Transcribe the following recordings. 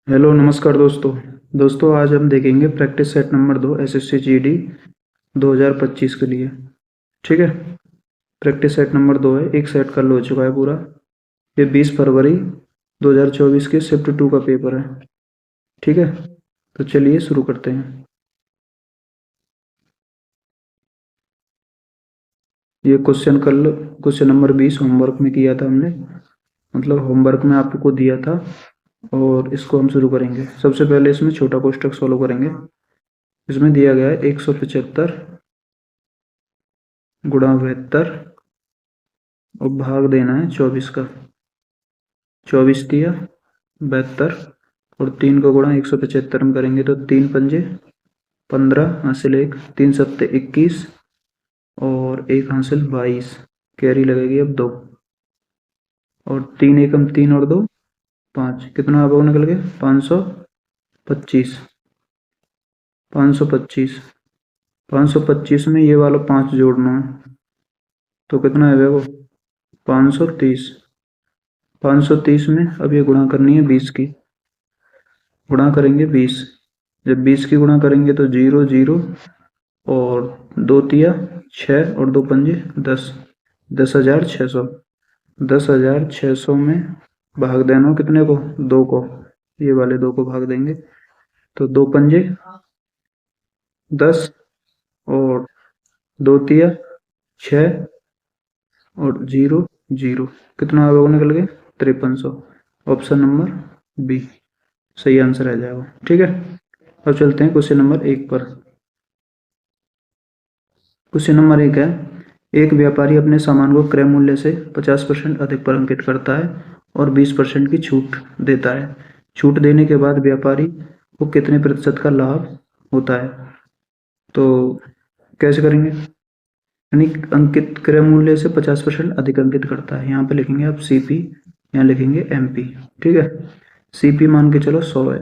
Hello नमस्कार दोस्तों आज हम देखेंगे practice set number 2 SSC GD 2025 के लिए। ठीक है। प्रैक्टिस सेट नंबर 2 है, एक सेट कल हो चुका है पूरा। ये 20 फरवरी 2024 के शिफ्ट 2 का पेपर है। ठीक है, तो चलिए शुरू करते हैं। ये क्वेश्चन नंबर 20 होमवर्क में किया था हमने, मतलब होमवर्क में आपको दिया था। और इसको हम शुरू करेंगे। सबसे पहले इसमें छोटा कोष्ठक सोल्व करेंगे। इसमें दिया गया है 175 गुणा 72 और भाग देना है 24 का। 24 दिया 72 और 3 को गुणा 175 में करेंगे तो 3 पंजे 15 हासिल 1, 3 सत्ते 21 और 1 हासिल 22। कैरी लगेगी अब 2 और 3 एकम 3 और 2 5। कितना आप निकल गए 525। 525 525 में ये वाला 5 जोड़ना है तो कितना है वो 530। 530 में अब ये गुणा करनी है 20 की। गुणा करेंगे 20, जब 20 की गुणा करेंगे तो 0 0 और 2 तिया 6 और 2 पंजे 10, 10,600। 10,600 में भाग देना हो कितने को 2 को, ये वाले 2 को भाग देंगे तो 2 पंजे 10 और 2 तिया 6 और 0 0। कितना निकल गए 5300। ऑप्शन नंबर बी सही आंसर आ जाएगा। ठीक है, अब चलते हैं क्वेश्चन नंबर 1 पर। क्वेश्चन नंबर 1 है, एक व्यापारी अपने सामान को क्रय मूल्य से 50% अधिक पर अंकित करता है और 20% की छूट देता है। छूट देने के बाद व्यापारी को कितने प्रतिशत का लाभ होता है? तो कैसे करेंगे? यानी अंकित क्रय मूल्य से 50% अधिक अंकित करता है, यहाँ पे लिखेंगे आप सीपी, यहाँ लिखेंगे एमपी। ठीक है, सीपी मान के चलो 100 है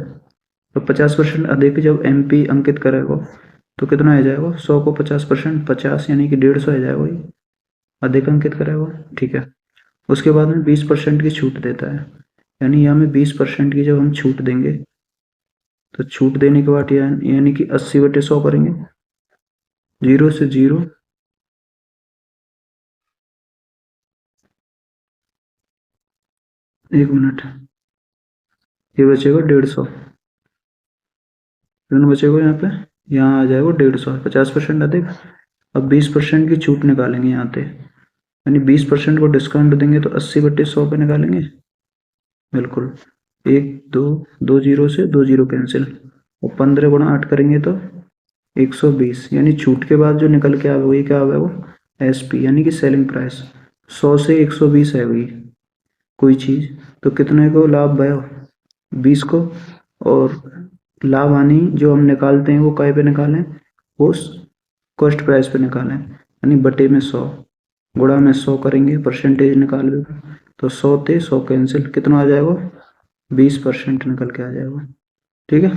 तो 50% अधिक जब एमपी अंकित करेगा तो कितना आ जाएगा 100 को 50% 50 यानी कि 150 आ जाएगा, ये अधिक अंकित करेगा। ठीक है, उसके बाद में 20% की छूट देता है, यानी यहाँ में 20% की जब हम छूट देंगे तो छूट देने के बाद यानी कि 80/100 करेंगे। 0 से 0 1 मिनट, ये बचेगा 150। कितना बचेगा यहाँ पे, यहाँ आ जाएगा 150, 50% अधिक। अब 20% की छूट निकालेंगे यहाँ पे, यानी 20% को डिस्काउंट देंगे तो 80/100 पे निकालेंगे। बिल्कुल, 1 2 2 जीरो से 2 जीरो कैंसिल और 15 गुणा 8 करेंगे तो 120, यानी छूट के बाद जो निकल के आएगा वही क्या आएगा वो एसपी यानी कि सेलिंग प्राइस। 100 से 120 है वही कोई चीज, तो कितने को लाभ भयो 20 को। और लाभ हानि जो हम निकालते हैं वो काय पे निकालें, उस कॉस्ट प्राइस पे निकालें, यानी बटे में 100 गुणा में 100 करेंगे, परसेंटेज निकाल तो 100 थे 100 कैंसिल, कितना आ जाएगा 20% निकल के आ जाएगा। ठीक है,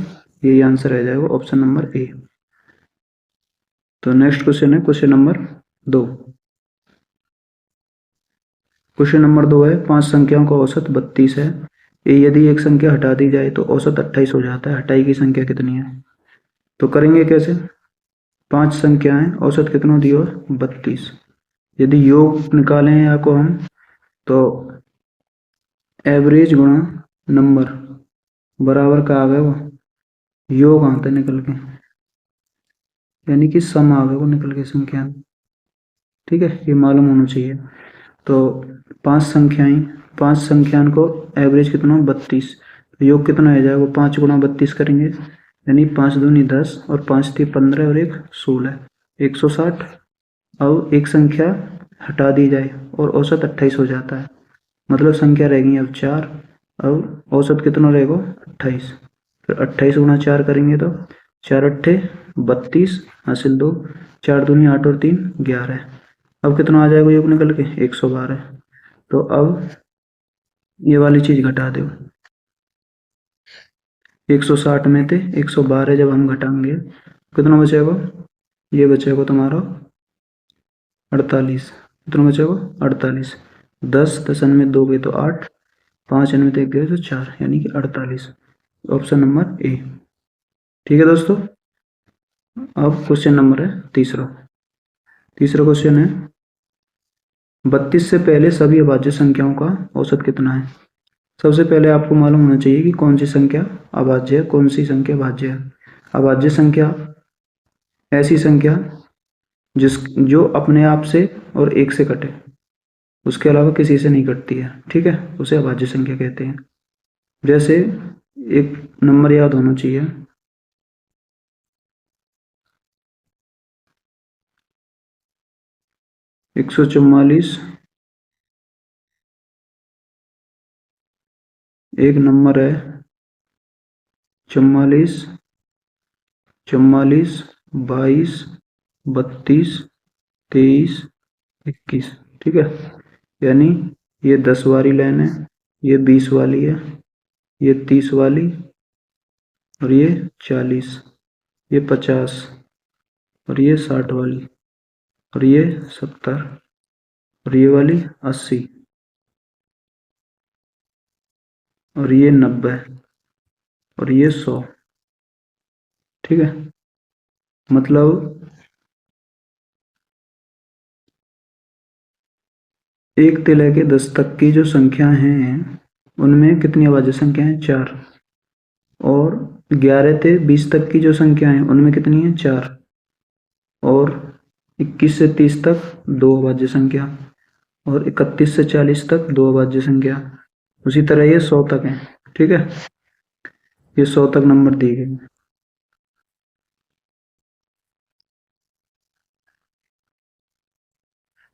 यही आंसर आ जाएगा ऑप्शन नंबर ए। तो नेक्स्ट क्वेश्चन है क्वेश्चन नंबर 2। क्वेश्चन नंबर 2 है, 5 संख्याओं का औसत 32 है। यदि एक संख्या हटा दी जाए तो औसत 28 हो जाता है, हटाई की संख्या कितनी है? तो करेंगे कैसे? 5 संख्याएं, औसत कितना दिया 32। यदि योग निकालें या को हम तो एवरेज गुणा नंबर बराबर का आ गया वो योग आता है निकल के, यानी कि सम आ गया वो निकल के संख्या। ठीक है, ये मालूम होना चाहिए। तो 5 संख्यान को एवरेज कितना 32, तो योग कितना आ जाएगा 5 गुणा 32 करेंगे, यानी 5 दूनी 10 और 5 थी 15 और 1 16, 160। अब एक संख्या हटा दी जाए और औसत 28 हो जाता है, मतलब संख्या रहेगी अब 4, अब औसत कितना रहेगा 28। फिर 28 गुणा 4 करेंगे तो 4 अट्ठे 32 हासिल 2, 4 दूनी 8 और 3 11। अब कितना आ जाएगा योग निकल के 112। तो अब ये वाली चीज घटा दो, 160 में थे 112 जब हम घटाएंगे कितना बचेगा, ये बचेगा तुम्हारा 48। कितना बचेगा 48। 10 10 में 2 गए तो 8, 5 में 1 गए तो 4, यानी कि 48। ऑप्शन नंबर ए। ठीक है दोस्तों, अब क्वेश्चन नंबर है तीसरा क्वेश्चन है 32 से पहले सभी अभाज्य संख्याओं का औसत कितना है। सबसे पहले आपको मालूम होना चाहिए कि कौन सी संख्या अभाज्य है, कौन सी संख्या भाज्य है। अभाज्य संख्या ऐसी संख्या जो अपने आप से और एक से कटे, उसके अलावा किसी से नहीं कटती है, ठीक है, उसे अभाज्य संख्या कहते हैं। जैसे एक नंबर याद होना चाहिए, 144 एक नंबर है, 44 44 22 32 23 21, ठीक है। यानी ये 10 वाली लाइन है, ये 20 वाली है, ये 30 वाली, और ये 40, ये 50, और ये 60 वाली, और ये 70, और ये वाली 80, और ये 90, और ये 100, ठीक है। मतलब 1 से लेके 10 तक की जो संख्या हैं उनमें कितनी अभाज्य संख्या है, 4। और 11 से 20 तक की जो संख्या है उनमें कितनी है, 4। और 21 से 30 तक 2 अभाज्य संख्या, और 31 से 40 तक 2 अभाज्य संख्या। उसी तरह ये 100 तक है, ठीक है। ये 100 तक नंबर दिए गए।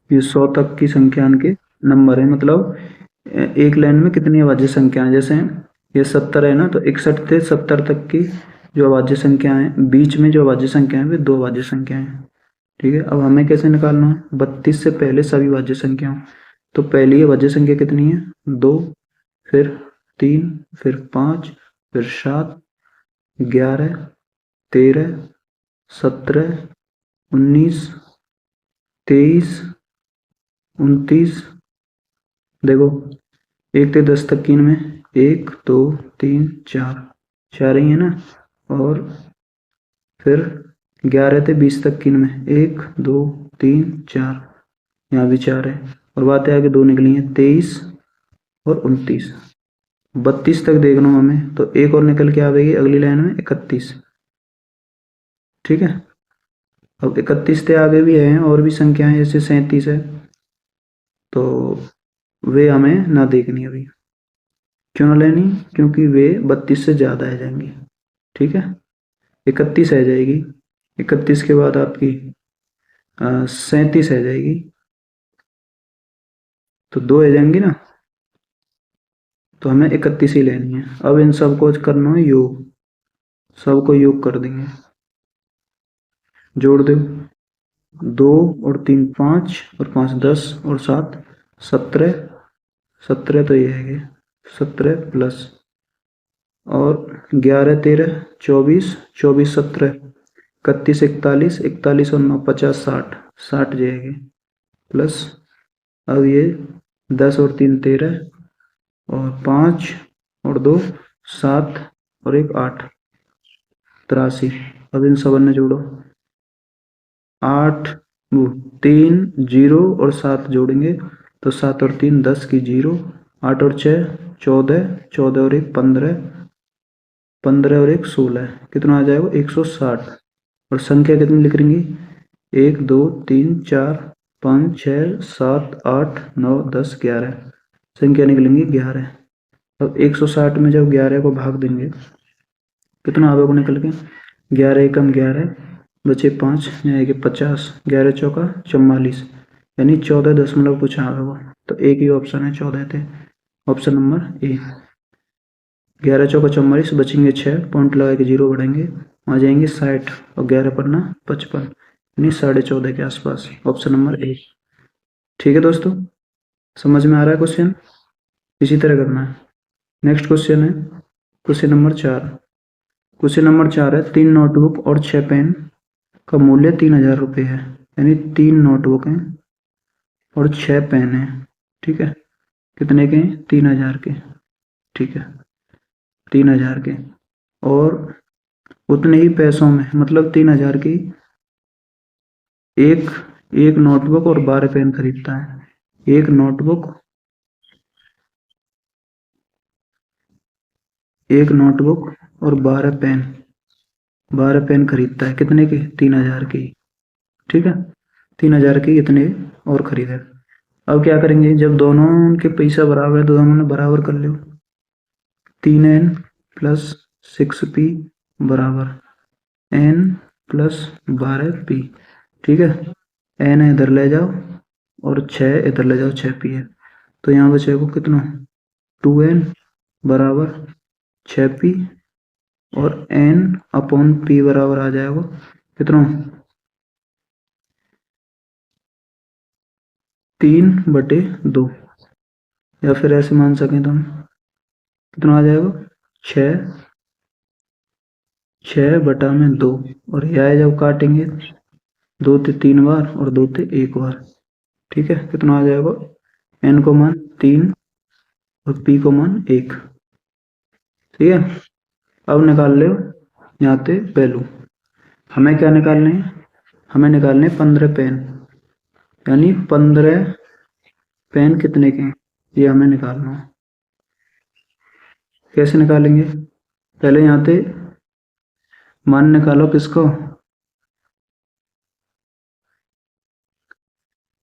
ये 100 तक की संख्या के नंबर है, मतलब एक लाइन में कितनी अभाज्य संख्या है। जैसे ये 70 है ना, तो 61 से 70 तक की जो अभाज्य संख्या है, बीच में जो अभाज्य संख्या है वे 2 अभाज्य संख्या है, ठीक है। अब हमें कैसे निकालना है, 32 से पहले सभी अभाज्य संख्याओं। तो पहली अभाज्य संख्या कितनी है, 2, फिर 3, फिर 5, फिर 7, 11, 13, 17, 19, 23, 29। देखो 1 से 10 तक की इनमें 1 2 3 4 ही है ना, और फिर 11 से 20 तक की इनमें 1 2 3 4, यहाँ भी 4 है, और बातें आगे 2 निकली हैं, 23 और 29। 32 तक देखना हमें, तो एक और निकल के आएगी अगली लाइन में, 31, ठीक है। अब 31 से आगे भी हैं और भी संख्याएं, जैसे 37 है, तो वे हमें ना देखनी अभी। क्यों ना लेनी, क्योंकि वे 32 से ज़्यादा आ जाएंगी, ठीक है। 31 आ जाएगी, 31 के बाद आपकी 37 आ जाएगी, तो 2 आ जाएंगी ना, तो हमें 31 ही लेनी है। अब इन सबको करना है योग, सबको योग कर देंगे, जोड़ दो, 2 और 3 5, और 5 10, और 7 17, 17 तो ये है 17 प्लस, और 11 13 24, 24 17, 31 41, 41 और 9 50, 60, 60 जाएगी प्लस। अब ये 10 और 3 13, और 5 और 2 7, और 1 8, 83। अब इन सब ने जोड़ो, 8 3 0 और 7 जोड़ेंगे तो 7 और 3 10 की 0, 8 और 6 14, 14 और 1 15, 15 और 1 16, कितना आ जाएगा 160। और संख्या कितनी लिख लेंगे, 1 2 3 4 5 6 7 8 9 10 11, संख्या निकलेंगी 11। अब 160 में जब 11 को भाग देंगे कितना आवेगा निकल के, 11 एकम 11, बचे 5, यानी 50, 11 चौका 44, यानी 14 कुछ आवेगा। तो एक ही ऑप्शन है 14 थे, ऑप्शन नंबर ए। 11 चौका 44, बचेंगे 6, पॉइंट लगा के 0 बढ़ेंगे, आ जाएंगे 60, और 11 पन्ना 55, यानी 14.5 के आसपास, ऑप्शन नंबर ए। ठीक है दोस्तों, समझ में आ रहा है क्वेश्चन, इसी तरह करना है। नेक्स्ट क्वेश्चन है क्वेश्चन नंबर 4। क्वेश्चन नंबर 4 है 3 नोटबुक और 6 पेन का मूल्य 3000 रुपये है, यानी 3 नोटबुक हैं और 6 पेन हैं, ठीक है। कितने के हैं, 3000 के, ठीक है, 3000 के। और उतने ही पैसों में, मतलब 3,000 की एक एक नोटबुक और 12 पेन खरीदता है। एक नोटबुक और 12 पेन खरीदता है। कितने की? 3,000 की। ठीक है, 3,000 की इतने और खरीदे। अब क्या करेंगे, जब दोनों के पैसा बराबर है तो दोनों ने बराबर कर लो। 3n प्लस 6p बराबर n प्लस 12p। ठीक है, n इधर ले जाओ और 6 इधर ले जाओ, 6p है। तो यहाँ बचेगा कितना? 2n बराबर 6p और n अपॉन p बराबर आ जाएगा कितना? 3/2। या फिर ऐसे मान सकें तो हम, कितना आ जाएगा? 6/2। और यह जब काटेंगे 2 से 3 बार और 2 से 1 बार। ठीक है, कितना आ जाएगा? n को मान 3 और p को मान 1। ठीक है, अब निकाल लो यहाँ पे वैल्यू। हमें क्या निकालने हैं? हमें निकालने 15 पेन, यानी 15 पेन कितने के हैं ये हमें निकालना है। कैसे निकालेंगे? पहले यहाँ पे मान निकालो किसको?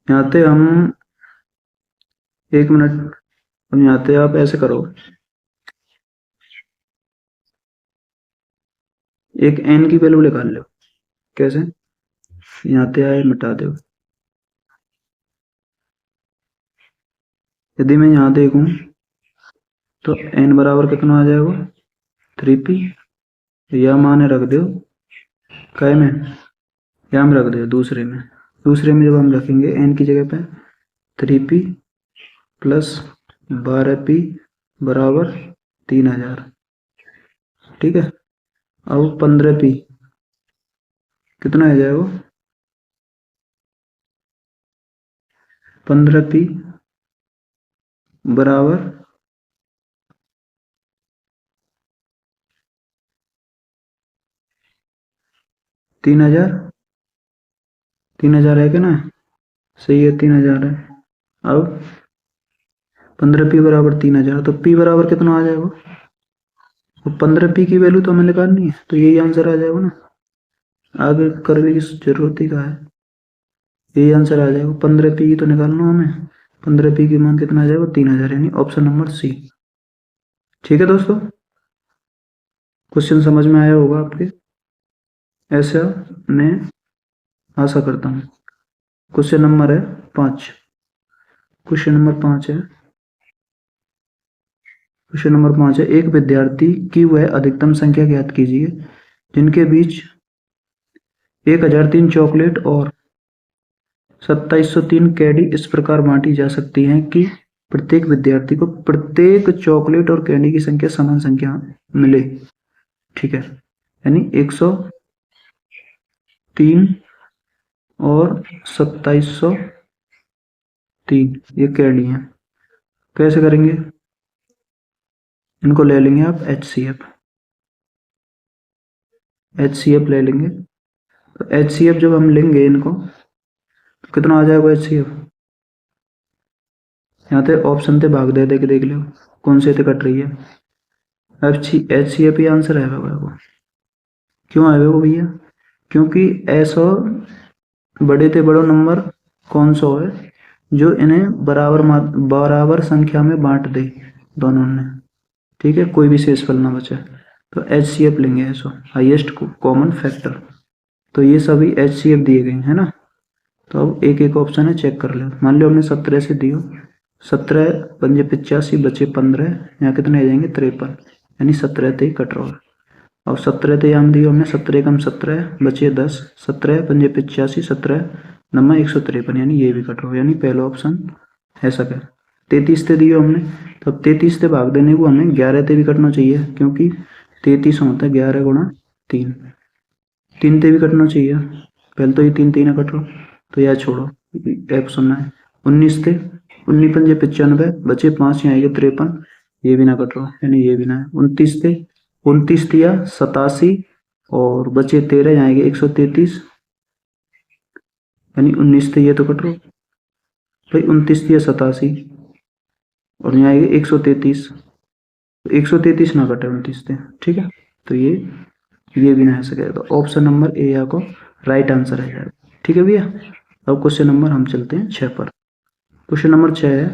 यहाँ पे हम 1 मिनट, अब यहाँ पे आप ऐसे करो, एक n की वैल्यू निकाल लो। कैसे? यहाँ पे आए मिटा दो। यदि मैं यहाँ देखूं तो n बराबर कितना आ जाएगा? 3p। यह मान रख दो काय में, यहाँ में रख दो दूसरे में। दूसरे में जब हम रखेंगे n की जगह पे 3p प्लस 12p बराबर 3,000। ठीक है, अब 15p कितना आ जाएगा? 15p बराबर 3,000। 3,000 है कि ना? सही है, 3,000 है। अब 15p बराबर 3,000, तो p बराबर कितना आ जाएगा? 15p की वैल्यू तो हमें निकालनी है, तो यही आंसर आ जाएगा ना। आगे करने की जरूरत ही कहा है, यही आंसर आ जाएगा। 15p की तो निकालना हमें। 15p की मान कितना आ जाएगा? 3,000, यानी ऑप्शन नंबर सी। ठीक है दोस्तों, क्वेश्चन समझ में आया होगा आपके, ऐसा मैं आशा करता हूँ। क्वेश्चन नंबर है 5। क्वेश्चन नंबर 5 है। क्वेश्चन नंबर 5 है, एक विद्यार्थी की वह अधिकतम संख्या ज्ञात कीजिए जिनके बीच 1,003 चॉकलेट और 2,703 कैंडी इस प्रकार बांटी जा सकती हैं कि प्रत्येक विद्यार्थी को प्रत्येक चॉकलेट और कैंडी की संख्या समान संख्या मिले। ठीक है, यानी 103 और 2,703 ये कैंडी हैं। कैसे करेंगे? इनको ले लेंगे आप HCF ले लेंगे। तो HCF जब हम लेंगे इनको तो कितना आ जाएगा HCF? यहाँ पे ऑप्शन पे भाग दे के देख लो कौन से थे कट रही है। HCF ही आंसर है बाबा। क्यों आएगा वो भैया? क्योंकि ऐसा बड़े से बड़ा नंबर कौन सा है जो इन्हें बराबर संख्या में बांट दे दोनों ने। ठीक है, कोई भी शेषफल ना बचे। तो HCF लेंगे, ऐसा हाईएस्ट कॉमन फैक्टर। तो ये सभी HCF दिए गए हैं ना। तो अब एक एक ऑप्शन है, चेक कर लो। मान लो हमने 17 से दियो, 17 पंजे 85 बचे 15, यहाँ कितने आ जाएंगे? 53, यानी 17 ही कट रहा है। और 17 तो हम दियो हमने, 17 कम 17 बचे 10, 17 पंजे 85, 17 नंबर 153, यानी ये भी कट रहा है, यानी पहला ऑप्शन ऐसा क्या। 33 से दियो हमने, तो 33 से भाग देने को हमें 11 से भी कटना चाहिए, क्योंकि 33 होता है 11 गुणा 3। 3 से भी कटना चाहिए, पहले तो ये 3 कट रहा, तो यह छोड़ो, ऑप्शन है। 19 थे, 19 पंजे 95 बचे 5, यहाँ आएगा 53, ये भी ना कट रहा, यानी ये भी ना है। 29 थे, 29 दिया 87 और बचे 13, यहाँ आएगा 133, यानी 19 थे, ये तो कट रो भाई, 29 दिया 87 और यहाँ आएगा 133, तो 133 ना कटे 29 थे, ठीक है। तो ये भी ना हो सकेगा, तो ऑप्शन नंबर ए या को राइट आंसर है जाएगा, ठीक है भैया। अब क्वेश्चन नंबर हम चलते हैं 6 पर। क्वेश्चन नंबर 6 है,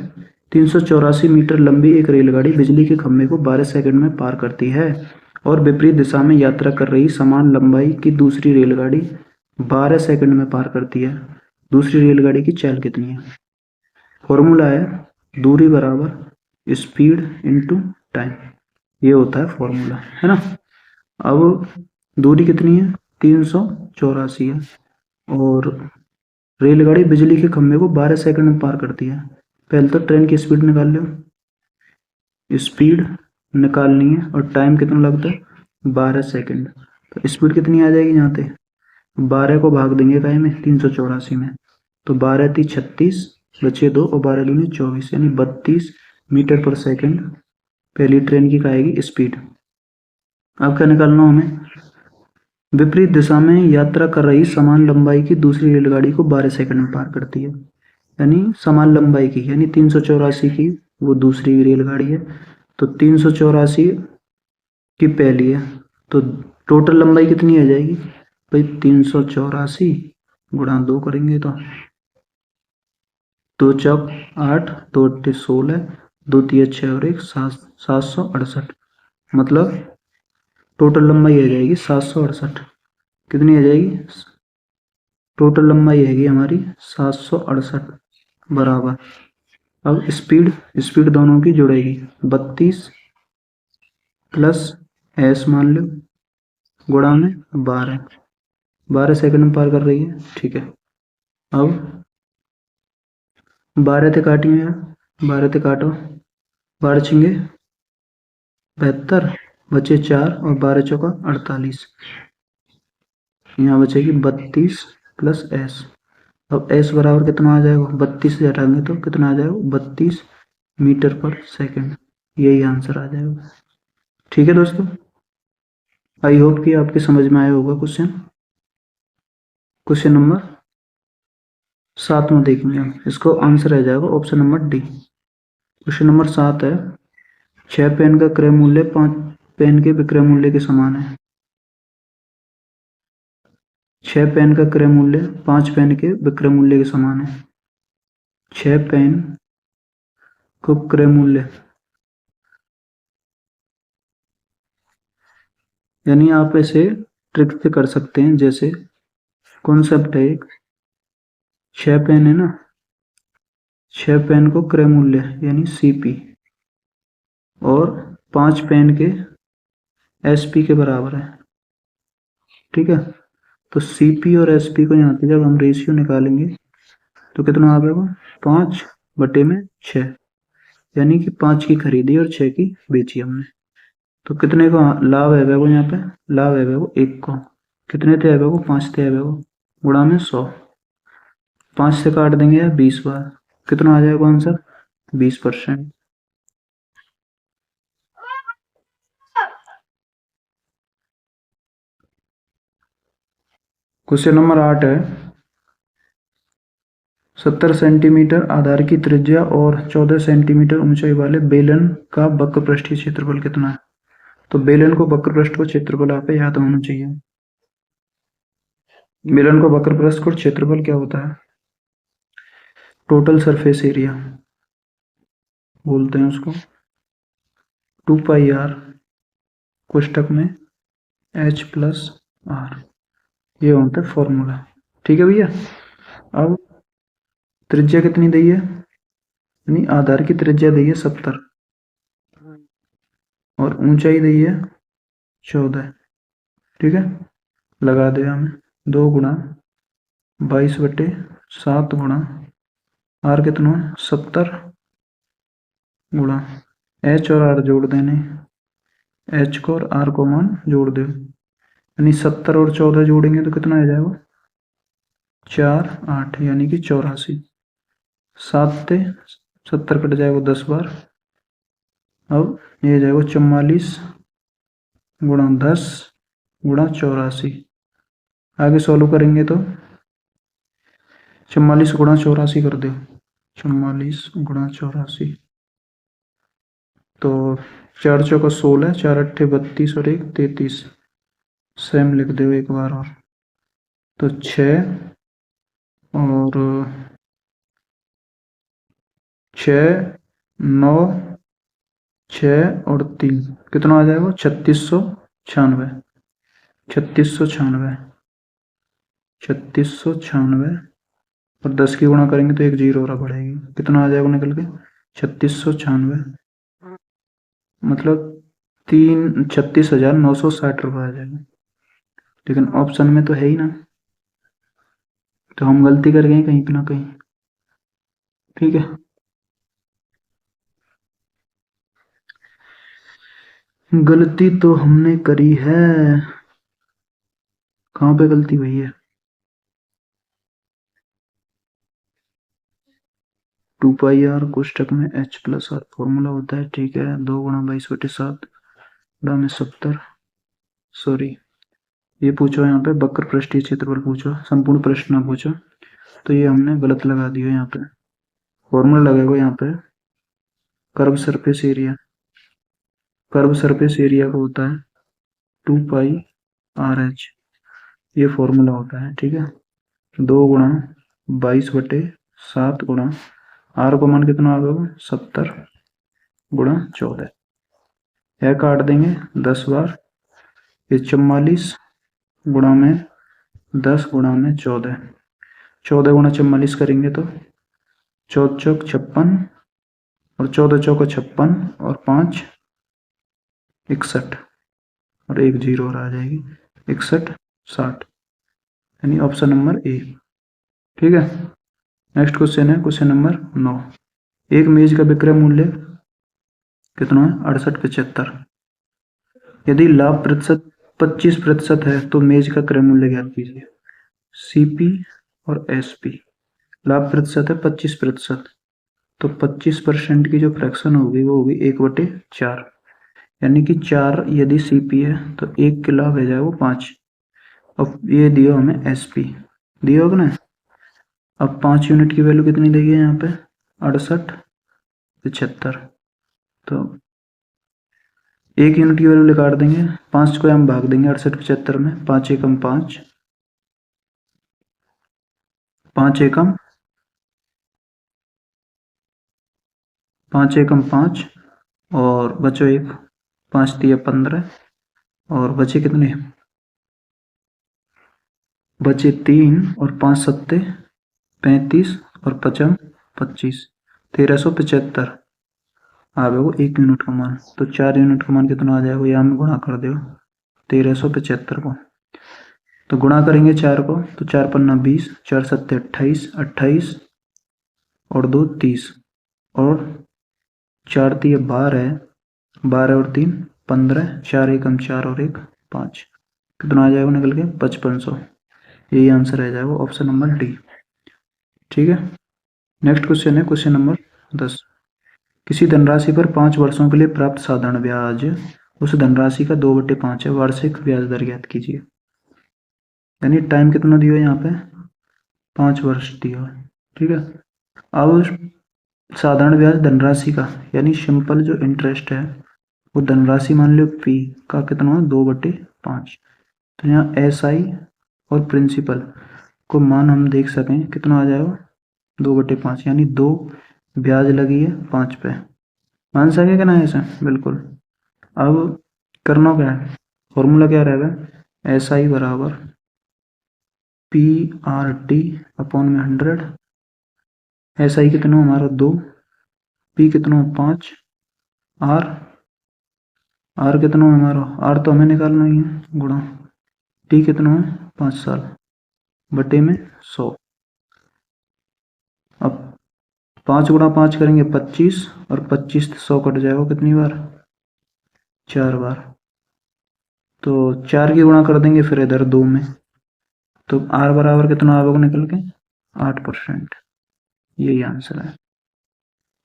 384 मीटर लंबी एक रेलगाड़ी बिजली के खंभे को 12 सेकंड में पार करती है और विपरीत दिशा में यात्रा कर रही समान लंबाई की दूसरी रेलगाड़ी 12 सेकंड में पार करती है। दूसरी रेलगाड़ी की चाल कितनी है? फॉर्मूला है दूरी बराबर स्पीड इनटू टाइम, ये होता है फॉर्मूला, है ना। अब दूरी कितनी है? 384 है और रेलगाड़ी बिजली के खंभे को 12 सेकंड में पार करती है। पहले तो ट्रेन की स्पीड निकाल लो, स्पीड निकालनी है और टाइम कितना लगता है? 12 सेकंड। तो स्पीड कितनी आ जाएगी यहाँ पे? 12 को भाग देंगे काय में? 384 में, तो 12 × 36 बचे 2 और 12 दूनी 24, यानी 32 मीटर पर सेकंड पहली ट्रेन की आएगी स्पीड। अब क्या निकालना हमें? विपरीत दिशा में यात्रा कर रही समान लंबाई की दूसरी रेलगाड़ी को 12 सेकंड में पार करती है, यानी समान लंबाई की, यानी 384 की वो दूसरी रेलगाड़ी है, तो 384 की पहली है, तो टोटल लंबाई कितनी आ जाएगी भाई? 384 गुणा 2 करेंगे तो 2 चौक 8, 2 अट्ठे 16, 2 तिया 6 और 1 768, मतलब टोटल लंबाई आ जाएगी 768। कितनी आ जाएगी? टोटल लंबाई आएगी हमारी 768 बराबर। अब स्पीड दोनों की जुड़ेगी, 32 प्लस एस मान लो गुणा में 12 सेकंड में पार कर रही है, ठीक है। अब 12 थे काटिए यार, 12 थे काटो, 12 छिंगे 72, बचे 4 और 12 चौका 48, यहाँ बचेगी 32 प्लस एस। अब एस बराबर कितना आ जाएगा? 32 से हटाएंगे तो कितना आ जाएगा? 32 मीटर पर सेकंड, यही आंसर आ जाएगा, ठीक है दोस्तों। आई होप कि आपके समझ में आया होगा क्वेश्चन। क्वेश्चन नंबर 7 में देखेंगे हम, इसको आंसर आ जाएगा option number D. Question number 7 है, 6 पेन का क्रय मूल्य 5 पेन के विक्रय मूल्य के समान है। 6 पेन का क्रय मूल्य 5 पेन के विक्रय मूल्य के समान है। 6 पेन को क्रय मूल्य, यानी आप ऐसे ट्रिक से कर सकते हैं, जैसे कॉन्सेप्ट है एक, 6 पेन है ना, 6 पेन को क्रय मूल्य यानी सीपी और 5 पेन के एसपी के बराबर है, ठीक है। तो सीपी और एसपी को यहाँ पे जब हम रेशियो निकालेंगे तो कितना आ जाएगा? 5/6, यानी कि 5 की खरीदी और 6 की बेची हमने, तो कितने का लाभ है वो? यहाँ पे लाभ है वो 1 को, कितने थे वो? 5 थे वो, गुणा में 100, 5 से काट देंगे या 20 बार, कितना आ जाएगा आंसर? 20%। क्वेश्चन नंबर 8 है, 70 सेंटीमीटर आधार की त्रिज्या और 14 सेंटीमीटर ऊंचाई वाले बेलन का वक्र पृष्ठीय क्षेत्रफल कितना है? तो बेलन को वक्र पृष्ठ को क्षेत्रफल आप याद होना चाहिए। बेलन को वक्र पृष्ठ को क्षेत्रफल क्या होता है? टोटल सरफेस एरिया बोलते हैं उसको, 2πr कोष्टक में h+r, ये होता है फॉर्मूला, ठीक है भैया। अब त्रिज्या कितनी दी है? यानी आधार की त्रिज्या दी है 70 और ऊंचाई दी है 14, ठीक है। लगा दे हमें 2 गुणा 22/7 गुणा आर कितना है? 70 गुणा एच और आर जोड़ देने, एच को और आर को मान जोड़ दे, यानी 70 और 14 जोड़ेंगे तो कितना आ जाएगा? 4 8, यानी कि 84, 7 से 70 कट जाएगा 10 बार, अब ये जाएगा 44 गुणा 10 गुणा 84। आगे सॉल्व करेंगे तो 44 गुणा 84 कर दो। 44 गुणा 84 तो 4 चौका 16, 4 अट्ठे 32 और 1 33। सेम लिख दो एक बार और। तो 6 और 6 9 6 और 3 कितना आ जाएगा? 3696। 3696 3696 और 10 की गुणा करेंगे तो एक जीरो और बढ़ेगी। कितना आ जाएगा निकल के? 3696 मतलब 36,960 रुपये आ जाएगा। लेकिन ऑप्शन में तो है ही ना, तो हम गलती कर गए कहीं पे ना कहीं। ठीक है, गलती तो हमने करी है। कहाँ पे गलती हुई है? 2 पाई आर कोष्टक में h प्लस आर फॉर्मूला होता है। ठीक है, 2 गुणा 22/7 गुणा में 70। सॉरी, ये पूछो यहाँ पे वक्र पृष्ठीय क्षेत्रफल पूछो, संपूर्ण प्रश्न ना पूछो। तो ये हमने गलत लगा दिया यहाँ पे। फॉर्मूला लगेगा यहाँ पे curve surface area. Curve surface area का होता है 2 पाई आर एच। ये फॉर्मूला होता है। ठीक है, 2 गुणा 22/7 गुणा आर को मान कितना आ गया? 70 गुणा 14। यह काट देंगे 10 बार। ये 44 गुणा में 10 गुणा में 14। 14 गुणा 44 करेंगे तो 14 चौक 56 और 14 चौका 56 और 5 61 और एक जीरो और आ जाएगी 61 60, यानी ऑप्शन नंबर ए। ठीक है, नेक्स्ट क्वेश्चन है क्वेश्चन नंबर 9। एक मेज का विक्रय मूल्य कितना है? 6875। यदि लाभ प्रतिशत 25% है तो मेज का क्रय मूल्य ज्ञात कीजिए। सीपी और एसपी। लाभ प्रतिशत है 25%, तो 25% की जो फ्रैक्शन होगी वो होगी 1/4, यानी कि 4 यदि सीपी है तो 1 के लाभ है जाए वो 5। अब ये दियो हमें एसपी दियो होगा ना। अब 5 यूनिट की वैल्यू कितनी देगी यहाँ पे? 6875। तो 1 यूनिट की वैल्यू निकाल देंगे, 5 को हम भाग देंगे 6875 में। 5 एकम 5, 5 एकम 5 और बचो 1, 5 दिया 15 और बचे कितने? बचे 3 और 5 सत्ते 35 और 55 25, 1375 आ गया वो 1 यूनिट का मान। तो 4 यूनिट का मान कितना आ जाएगा? यहाँ में गुणा कर दो 1375 को। तो गुणा करेंगे 4 को तो 4 पन्ना 20, 4 सत्ते 28, 28 और 2 30 और 4 तिया 12, 12 और 3 15, 4 एकम 4 और 1 5। कितना आ जाएगा निकल के? 5500। यही आंसर आ जाएगा ऑप्शन नंबर डी। ठीक है, नेक्स्ट क्वेश्चन है क्वेश्चन नंबर 10। किसी धनराशि पर 5 वर्षों के लिए प्राप्त साधारण ब्याज उस धनराशि का 2/5 है। वार्षिक ब्याज दर ज्ञात कीजिए। यानी टाइम कितना दिया है यहाँ पे? 5 वर्ष दिया है। ठीक है, अब साधारण ब्याज धनराशि का यानी सिंपल जो इंटरेस्ट है वो धनराशि मान लो पी का कितना है? 2/5। तो यहाँ एस आई और प्रिंसिपल को मान हम देख सकें कितना आ जाएगा? 2/5, यानी 2 ब्याज लगी है 5 पे। मान सके कि ना ऐसा? बिल्कुल। अब करना क्या है? फॉर्मूला क्या रहेगा? एस आई बराबर पी आर टी अपॉन में 100। एस आई कितना हमारा 2, पी कितना 5, आर आर कितना हमारा? आर तो हमें निकालना ही है गुणा टी कितना है? 5 साल बटे में 100। अब 5 गुणा 5 करेंगे 25 और 25 से 100 कट जाएगा कितनी बार? 4 बार। तो 4 की गुणा कर देंगे फिर इधर 2 में, तो आर बराबर कितना आएगा निकल के? 8%। यही आंसर है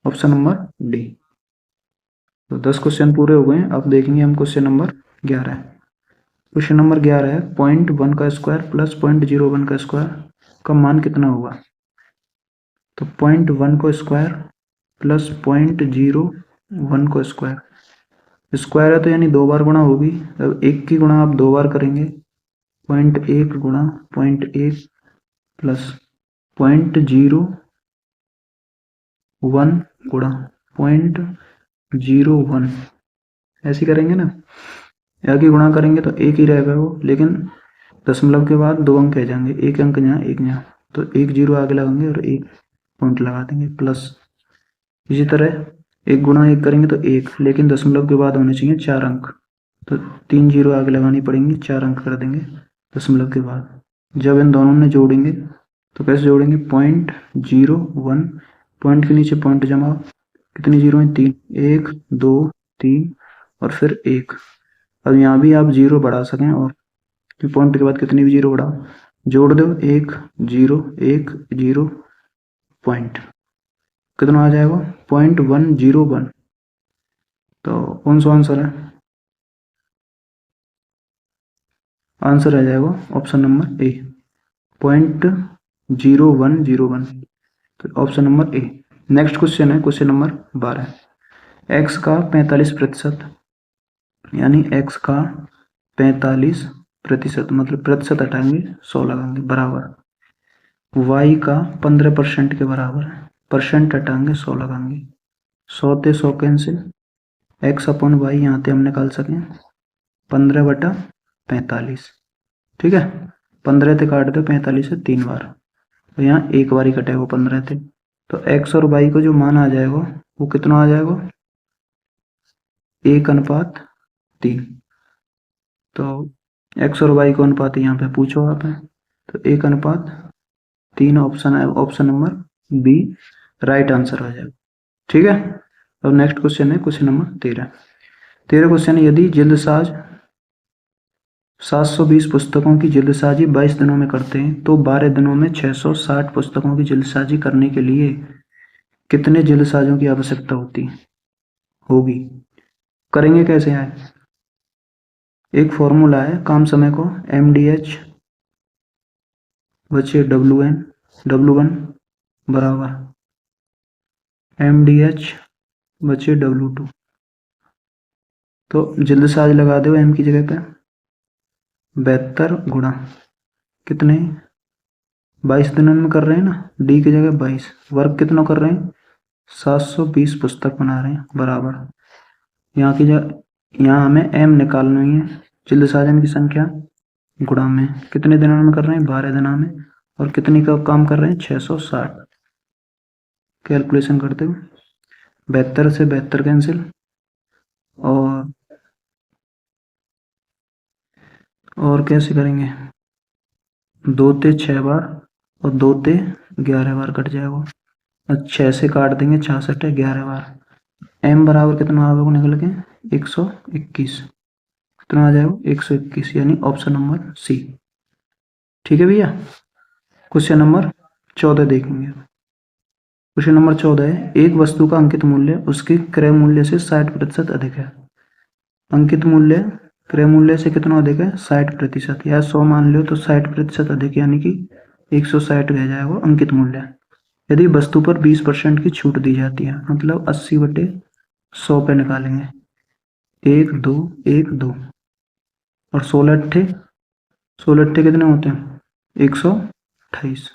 ऑप्शन नंबर डी। तो 10 क्वेश्चन पूरे हो गए। अब देखेंगे हम क्वेश्चन नंबर 11। क्वेश्चन नंबर 11 है 0.1 का स्क्वायर प्लस 0.01 का स्क्वायर का मान कितना होगा। तो 0.1 को स्क्वायर प्लस 0.01 को स्क्वायर, स्क्वायर है तो यानी 2 बार गुणा होगी। अब 1 की गुणा आप 2 बार करेंगे, 0.1 गुणा 0.1 प्लस 0.01 गुणा 0.01, ऐसे करेंगे ना। या की गुणा करेंगे तो एक ही रहेगा वो, लेकिन दशमलव के बाद 2 अंक रह जाएंगे, एक अंक यहाँ एक यहाँ, तो 1 0 आगे लगाएंगे और 1 पॉइंट लगा देंगे प्लस। इसी तरह 1 गुणा 1 करेंगे तो 1, लेकिन दशमलव के बाद होने चाहिए 4 अंक, तो 3 0 आगे लगानी पड़ेंगी, 4 अंक कर देंगे दशमलव के बाद। जब इन दोनों में जोड़ेंगे तो कैसे जोड़ेंगे, 0.01, पॉइंट के नीचे पॉइंट जमा, कितनी जीरो है 3, 1 2 3 और फिर 1। अब यहाँ भी आप 0 बढ़ा सकें, और पॉइंट के बाद कितनी भी 0 बढ़ाओ, जोड़ दो 1 0 1 0 पॉइंट, कितना आ जाएगा 0.101। तो कौन सा आंसर है, आंसर आ जाएगा ऑप्शन नंबर ए 0.0101, तो ऑप्शन नंबर ए। नेक्स्ट क्वेश्चन है क्वेश्चन नंबर 12, एक्स का 45% यानी एक्स का 45% मतलब प्रतिशत हटाएंगे 100 लगाएंगे बराबर वाई का 15% के बराबर है, परसेंट हटाएंगे 100 लगाएंगे, 100 ते 100 कैंसिल, एक्स अपॉन वाई यहाँ पे हम निकाल सकें 15/45, ठीक है। 15 से काट दो 45 से 3 बार, तो यहाँ एक बार ही कटेगा 15 से, तो एक्स और वाई को जो मान आ जाएगा वो कितना आ जाएगा 1:3। तो एक्स और वाई को अनुपात यहाँ पे पूछो आप है, तो 1:3 ऑप्शन है, option number b right answer हो जाएगा, ठीक है। अब नेक्स्ट क्वेश्चन है क्वेश्चन नंबर 13। क्वेश्चन है, यदि जल्दसाज 720 पुस्तकों की जल्दसाजी 22 दिनों में करते हैं तो 12 दिनों में 660 पुस्तकों की जल्दसाजी करने के लिए कितने जल्दसाजों की आवश्यकता होगी। करेंगे कैसे है, एक फॉर्मूला है, काम समय को MDH बचे W1 बराबर MDH बचे W2। तो जल्दसाज लगा दो M की जगह पे 72 गुणा कितने 22 दिनों में कर रहे हैं ना, D की जगह 22, वर्क कितना कर रहे हैं 720 पुस्तक बना रहे हैं बराबर, यहाँ की जगह यहाँ हमें M निकालनी है, जल्दसाजन की संख्या गुणा में कितने दिनों में कर रहे हैं 12 दिनों में, और कितनी का काम कर रहे हैं 660। कैलकुलेशन करते हुए 72 से 72 कैंसिल, और कैसे करेंगे 2 ते 6 बार और 2 ते 11 बार कट जाएगा, 6 से काट देंगे 66 है 11 बार, M बराबर कितना आएगा निकल के 121, कितना आ जाएगा 121, यानी ऑप्शन नंबर सी, ठीक है भैया। क्वेश्चन नंबर 14 देखेंगे। क्वेश्चन नंबर 14 है, एक वस्तु का अंकित मूल्य उसके क्रय मूल्य से 60% अधिक है। अंकित मूल्य क्रय मूल्य से कितना अधिक है 60%, या 100 मान लो तो 60% अधिक, यानी कि 160 रह जाएगा अंकित मूल्य। यदि वस्तु पर 20% की छूट दी जाती है, मतलब 80/100 पे निकालेंगे 1 2 1 2 और 16 अट्ठे कितने होते हैं 128,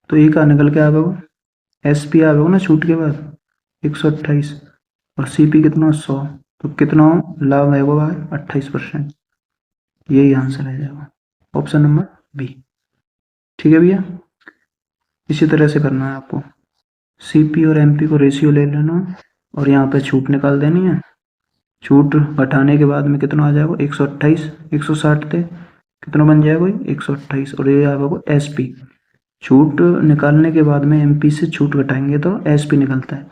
तो एक आ निकल के आ गया SP आ गया ना छूट के बाद 128, और CP कितना 100, तो कितना लाभ आएगा बाहर 28%, यही आंसर आ जाएगा ऑप्शन नंबर बी, ठीक है भैया। इसी तरह से करना है आपको, CP और MP को रेशियो ले लेना और यहाँ पे छूट निकाल देनी है, छूट हटाने के बाद में कितना आ जाएगा 128, 160 थे कितना बन जाएगा 128, और ये आएगा SP, छूट निकालने के बाद में MP से छूट घटाएंगे तो SP निकलता है,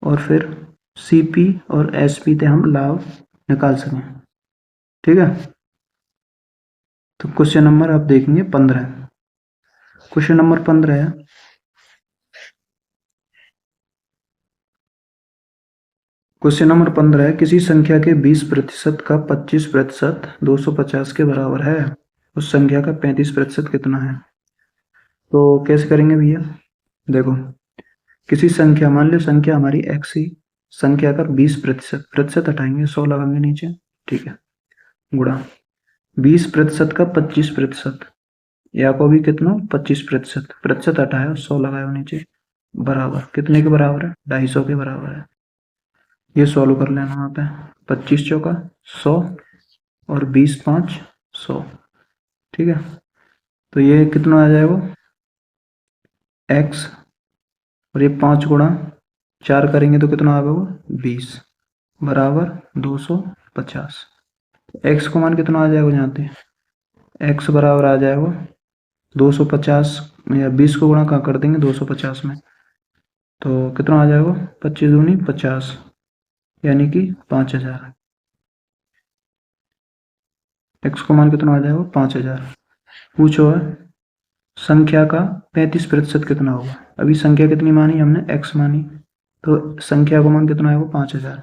और फिर CP और SP से हम लाभ निकाल सकें, ठीक है। तो क्वेश्चन नंबर आप देखेंगे 15, क्वेश्चन नंबर 15 है, क्वेश्चन नंबर 15 है, किसी संख्या के 20% का 25% 250 के बराबर है, उस संख्या का 35% कितना है? तो कैसे करेंगे भैया? देखो, किसी संख्या, मान लो संख्या हमारी x ही, संख्या का 20%, प्रतिशत हटाएंगे 100 लगाएंगे नीचे, ठीक है, गुणा 20% का 25%, या को भी कितना 25%, प्रतिशत हटाया 100 लगाया नीचे, बराबर कितने के बराबर है? 250 के बराबर है। ये सॉल्व कर लेना वहाँ पे, 25 चौका 100 और 20 5 100, ठीक है। तो ये कितना आ जाएगा? x, और ये 5 गुणा 4 करेंगे तो कितना आ जाएगा? 20 बराबर 250। x को मान कितना आ जाएगा यहाँ पे? x बराबर आ जाएगा 250, या 20 को गुणा कहाँ कर देंगे 250 में, तो कितना आ जाएगा? 25 दूनी 50, यानी कि 5000। x को मान कितना आ जाएगा? 5000। पूछो है संख्या का 35% कितना होगा? अभी संख्या कितनी मानी हमने? x मानी, तो संख्या को मान कितना आएगा? 5000।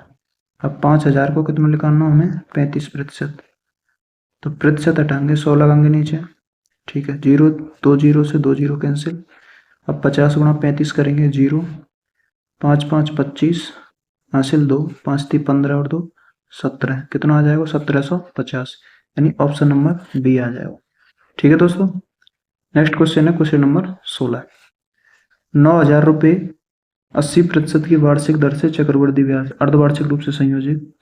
अब 5000 को कितना निकालना हमें? 35%, तो प्रतिशत हटाएंगे 100 लगाएंगे नीचे, ठीक है, जीरो, 2 जीरो से 2 जीरो कैंसिल। अब 50 गुणा 35 करेंगे, 0 5 5 25 हासिल 2, 5 3 15 और 2 17, कितना आ जाएगा? 1750, यानी ऑप्शन नंबर बी आ जाएगा। ठीक है दोस्तों, नेक्स्ट क्वेश्चन है क्वेश्चन नंबर 16। 9000 रुपये 80% की वार्षिक दर से चक्रवृद्धि ब्याज अर्धवार्षिक रूप से संयोजित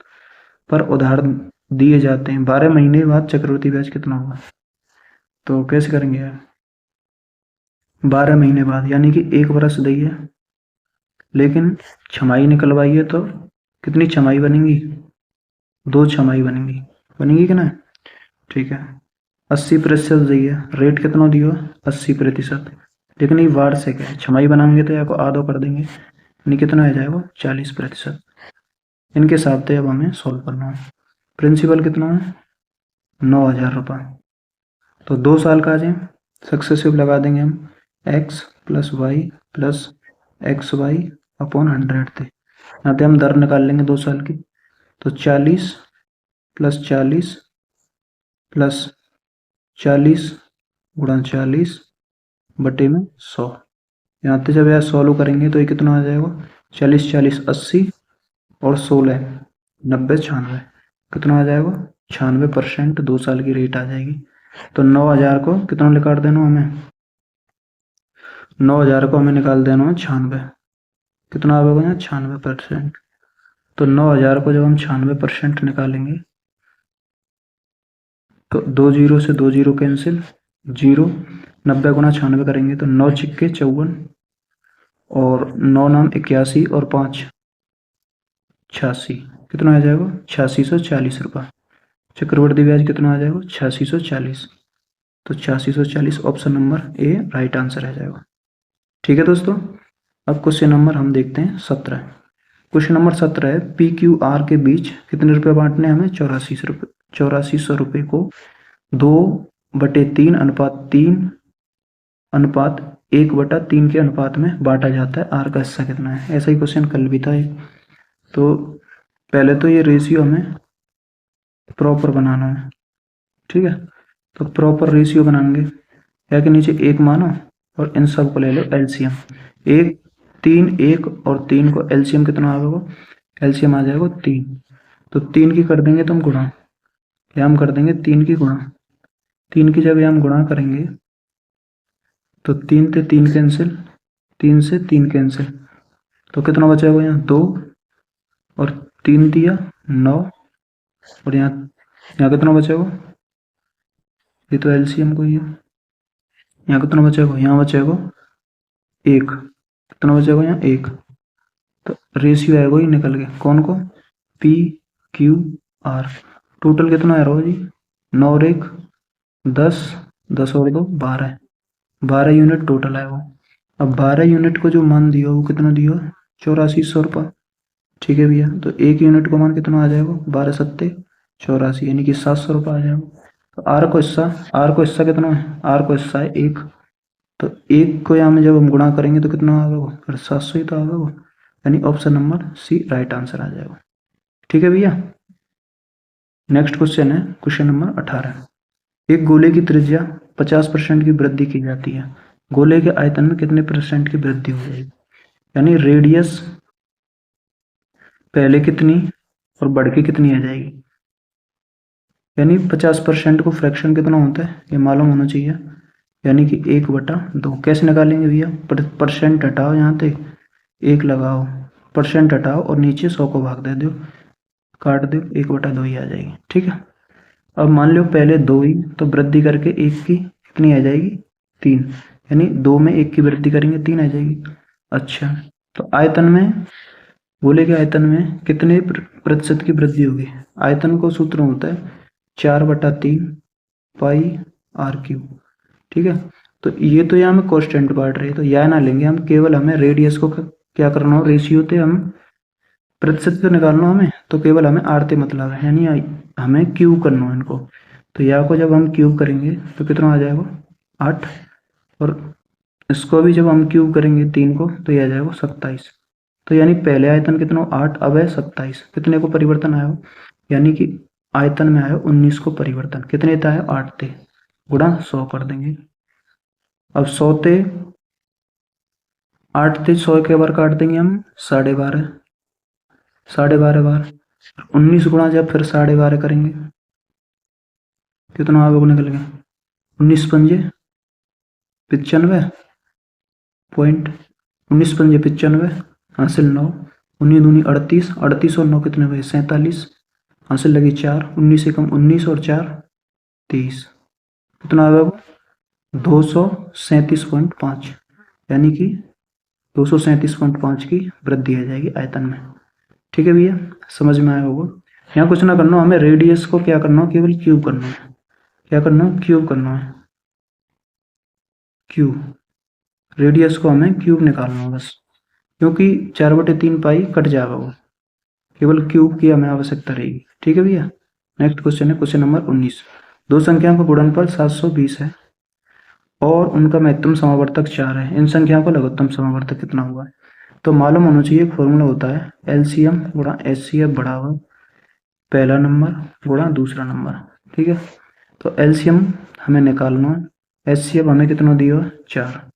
पर उधार दिए जाते हैं, 12 महीने बाद चक्रवृद्धि ब्याज कितना होगा? तो कैसे करेंगे यार? 12 महीने बाद, यानी कि 1 वर्ष दिए, लेकिन छमाही निकलवाई है, तो कितनी छमाही बनेंगी? 2 छमाही बनेंगी, बनेंगी कि ना? ठीक है, 80% दिए, रेट कितना दियो? 80%, लेकिन ये वार्षिक है, छमाही बनाएंगे तो या को आधो कर देंगे, यानी कितना आ जाएगा? 40%। इनके हिसाब से अब हमें सॉल्व करना है। प्रिंसिपल कितना है? 9000 रुपये, तो 2 साल का आ जाए, सक्सेसिव लगा देंगे हम, x plus y plus x y upon 100 थे, यहाँ पे हम दर निकाल लेंगे 2 साल की, तो 40 प्लस 40 प्लस 40 गुणा 40 बटे में 100, यहाँ पे जब यह सॉल्व करेंगे तो ये कितना आ जाएगा? 40 40 80 और 16 90 96, कितना आ जाएगा? 96%, 2 साल की रेट आ जाएगी। तो 9000 को कितना निकाल देना हमें? 9000 को हमें निकाल देना है 96, कितना आएगा यहाँ? 96%। तो 9000 को जब हम 96% निकालेंगे, तो 2 जीरो से 2 जीरो कैंसिल, 0 90 गुणा 96 करेंगे तो 9 छिक्के 54 और 9 नाम 81 और 5 86, कितना आ जाएगा? 8640 रुपये। चक्रवृद्धि ब्याज कितना आ जाएगा? 8640, तो 8640 option number A right answer आ जाएगा। ठीक है दोस्तों, अब क्वेश्चन नंबर हम देखते हैं 17। क्वेश्चन नंबर 17 है, पी क्यू आर के बीच कितने रुपए बांटने? हमें 8400 रुपये को 2/3 अनुपात 3 अनुपात 1/3 के अनुपात में बांटा जाता है, आर का हिस्सा कितना है? ऐसा ही क्वेश्चन कल भी था। तो पहले तो ये रेशियो हमें प्रॉपर बनाना है, ठीक है, तो प्रॉपर रेशियो बनाएंगे, या के नीचे 1 मानो और इन सब को ले लो एलसीएम, 1 3 1 और 3 को एलसीएम कितना आ जाएगा? एलसीएम आ जाएगा 3, तो 3 की कर देंगे तुम गुणा, या हम कर देंगे 3 की गुणा, 3 की जब हम गुणा करेंगे तो 3 से 3 कैंसिल, 3 से 3 कैंसिल, तो कितना बचेगा यहाँ? 2 और 3 दिया 9, और यहाँ कितना बचेगा? ये तो एलसीएम को ही है, यहाँ कितना बचेगा? यहाँ बचेगा 1, कितना बचेगा यहाँ? 1, तो रेशियो आएगा ही निकल के, कौन को? P Q R. टोटल कितना आ रहा हो जी? 9 और 1 10, 10 और 2 12, 12 यूनिट टोटल है वो। अब 12 यूनिट को जो मान दिया वो कितना दिया? 8400 रुपये। ठीक है भैया, तो 1 यूनिट को मान कितना आ जाएगा? 12 सत्ते 84, यानी कि 700 रुपये आ जाएगा। तो आर को हिस्सा कितना है? आर को हिस्सा है 1, तो 1 को यहाँ में जब हम गुणा करेंगे तो कितना आ जाएगा? फिर 700 ही तो आ जाएगा, यानी option number C right answer आ जाएगा। ठीक है भैया। नेक्स्ट क्वेश्चन है क्वेश्चन नंबर 18। एक गोले की त्रिज्या 50% की वृद्धि की जाती है, गोले के आयतन में कितने % की वृद्धि हो जाएगी? यानी रेडियस पहले कितनी और बढ़ के कितनी आ जाएगी। यानी 50% को फ्रैक्शन कितना होता है ये मालूम होना चाहिए, यानी कि 1/2। कैसे निकालेंगे भैया? परसेंट हटाओ, यहाँ पे 1 लगाओ, परसेंट हटाओ और नीचे 100 को भाग दे दो, काट दो, 1/2 ही आ जाएगी। ठीक है। अब मान लो पहले 2 ही, तो वृद्धि करके 1 की कितनी आ जाएगी? 3। यानी 2 में 1 की वृद्धि करेंगे 3 आ जाएगी। अच्छा, तो आयतन में, गोले के आयतन में कितने प्रतिशत की वृद्धि होगी? आयतन को सूत्र होता है 4/3 पाई आर क्यूब। ठीक है। तो ये तो यहाँ में कांस्टेंट पार्ट रहे, तो यह ना लेंगे हम, केवल हमें रेडियस को क्या करना हो, रेशियो थे हम प्रतिशत पे निकालना हमें, तो केवल हमें आर ते मतलब है, यानी हमें क्यूब करना है इनको। तो यह को जब हम क्यूब करेंगे तो कितना आ जाएगा? 8। और इसको भी जब हम क्यूब करेंगे 3 को, तो यह आ जाएगा 27। तो यानी पहले आयतन कितना 8, अब है 27। कितने को परिवर्तन आया हो? यानी कि आयतन में आया 19 को परिवर्तन। कितने था? 8 थे, गुणा 100 कर देंगे। अब 100 थे, 8 थे, 100 के बार काट देंगे हम 12.5, 12.5 बार 19 गुणा जब फिर 12.5 करेंगे, कितना आगे निकल गया? 19 पंजे 95 पॉइंट, 19 पंजे 95, हासिल 9, 19 दूनी 38, 38 और 9 कितने हुए? 47, हासिल लगी 4, 19 से कम 19 और 4 23, कितना आ गया? 237.5, यानी कि 237.5 की वृद्धि आ जाएगी आयतन में। ठीक है भैया, समझ में आया होगा। यहाँ कुछ ना करना हो, हमें रेडियस को क्या करना हो, केवल क्यूब करना है। क्या करना है? क्यूब करना है, क्यूब। रेडियस को हमें क्यूब निकालना है बस, क्योंकि 4/3 पाई कट जाएगा वो, केवल क्यूब की हमें आवश्यकता रहेगी। ठीक है भैया। नेक्स्ट क्वेश्चन है क्वेश्चन नंबर 19। दो संख्याओं का गुणनफल 720 है और उनका महत्तम समावर्तक 4 है, इन संख्याओं का लघुत्तम समावर्तक कितना हुआ है? तो मालूम होना चाहिए, एक फॉर्मूला होता है एलसीएम गुणा एचसीएफ बराबर पहला नंबर गुणा दूसरा नंबर। ठीक है। तो एलसीएम हमें निकालना है, एचसीएफ हमें कितना दिया? 4,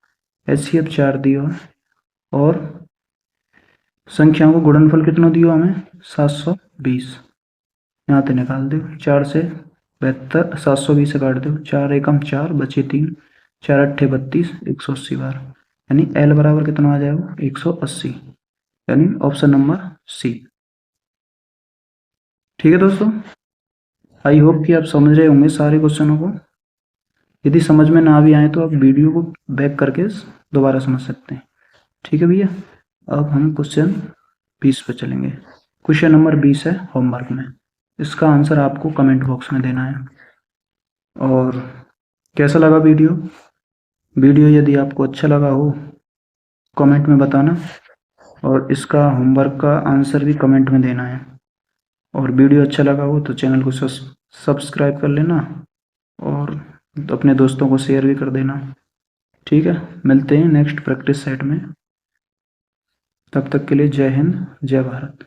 एचसीएफ 4 दिया, और संख्याओं को गुणनफल कितना दिया हमें? 720। यहाँ पे निकाल दो, 4 से 72, 720 से काट दो, 4 एकम 4 बचे 3, 4 अट्ठे 32, 180 बार, यानी एल बराबर कितना आ जाएगा? 180, यानी ऑप्शन नंबर सी। ठीक है दोस्तों, आई होप कि आप समझ रहे होंगे सारे क्वेश्चनों को। यदि समझ में ना भी आए तो आप वीडियो को बैक करके दोबारा समझ सकते हैं। ठीक है भैया। अब हम क्वेश्चन 20 पे चलेंगे। क्वेश्चन नंबर 20 है होमवर्क में, इसका आंसर आपको कमेंट बॉक्स में देना है। और कैसा लगा वीडियो? वीडियो यदि आपको अच्छा लगा हो कमेंट में बताना, और इसका होमवर्क का आंसर भी कमेंट में देना है। और वीडियो अच्छा लगा हो तो चैनल को सब्सक्राइब कर लेना, और अपने दोस्तों को शेयर भी कर देना। ठीक है, मिलते हैं नेक्स्ट प्रैक्टिस सेट में। तब तक के लिए जय हिंद, जय भारत।